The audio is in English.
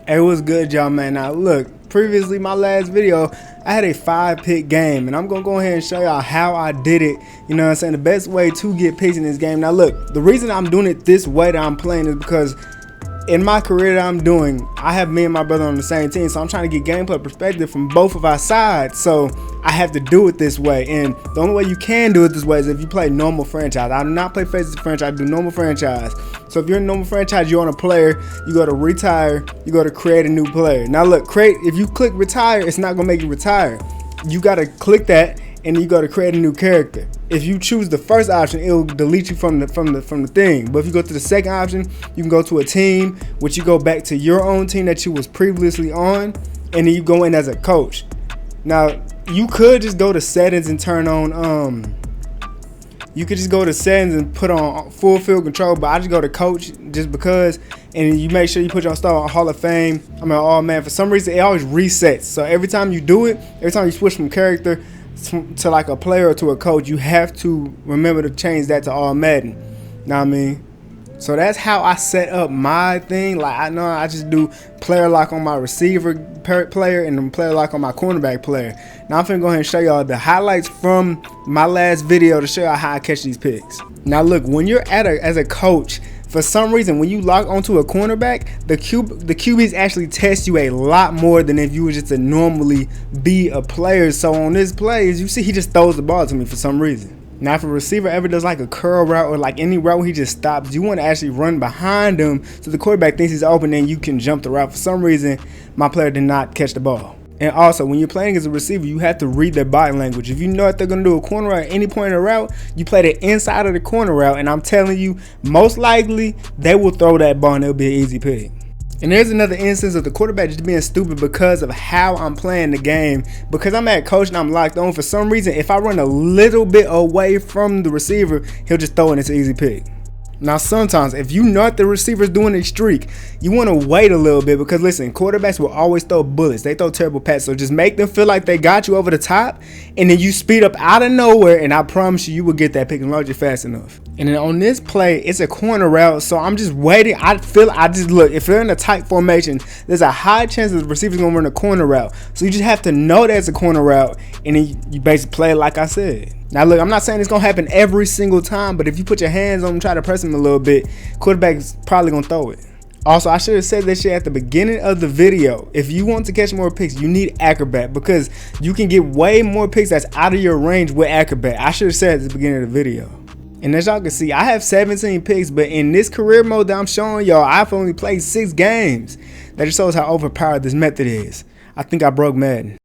Hey, what's good, y'all, man? Now look, previously my last video, I had a 5-pick game, and I'm gonna go ahead and show y'all how I did it. You know what I'm saying? The best way to get picks in this game. Now look, the reason I'm doing it this way that I'm playing is because in my career that I'm doing, I have me and my brother on the same team, so I'm trying to get gameplay perspective from both of our sides. So I have to do it this way, and the only way you can do it this way is if you play normal franchise. I do not play Faces franchise, I do normal franchise. So if you're in normal franchise, you're on a player, you go to retire, you go to create a new player. Now look, if you click retire, it's not gonna make you retire. You gotta click that and you go to create a new character. If you choose the first option, it'll delete you from the thing. But if you go to the second option, you can go to a team, which you go back to your own team that you was previously on, and then you go in as a coach. Now you could just go to settings and turn on you could just go to settings and put on full field control, but I just go to coach just because, and you make sure you put your stuff on Hall of Fame. Oh man, for some reason it always resets. So every time you do it, every time you switch from character to like a player or to a coach, you have to remember to change that to all Madden. Know what I mean? So that's how I set up my thing. Like I know I just do player lock on my receiver player and then player lock on my cornerback player. Now I'm finna go ahead and show y'all the highlights from my last video to show y'all how I catch these picks. Now look, when you're as a coach, for some reason when you lock onto a cornerback, the QBs actually test you a lot more than if you were just to normally be a player. So on this play, as you see, he just throws the ball to me for some reason. Now if a receiver ever does like a curl route or like any route where he just stops, you want to actually run behind him so the quarterback thinks he's open and you can jump the route. For some reason, my player did not catch the ball. And also, when you're playing as a receiver, you have to read their body language. If you know that they're going to do a corner route at any point in the route, you play the inside of the corner route, and I'm telling you, most likely, they will throw that ball and it'll be an easy pick. And there's another instance of the quarterback just being stupid because of how I'm playing the game. Because I'm at coach and I'm locked on, for some reason, if I run a little bit away from the receiver, he'll just throw it into an easy pick. Now sometimes if you know that the receiver's doing a streak, you want to wait a little bit, because listen, quarterbacks will always throw bullets. They throw terrible passes, so just make them feel like they got you over the top, and then you speed up out of nowhere, and I promise you will get that pick as long as you're fast enough. And then on this play, it's a corner route, so I'm just waiting. I just look, if they're in a tight formation, there's a high chance that the receiver's gonna run a corner route. So you just have to know that's a corner route, and then you basically play it like I said. Now look, I'm not saying it's gonna happen every single time, but if you put your hands on him, try to press him a little bit, quarterback's probably gonna throw it. Also, I should have said this shit at the beginning of the video. If you want to catch more picks, you need Acrobat, because you can get way more picks that's out of your range with Acrobat. I should have said at the beginning of the video. And as y'all can see, I have 17 picks, but in this career mode that I'm showing y'all, I've only played 6 games. That just shows how overpowered this method is. I think I broke Madden.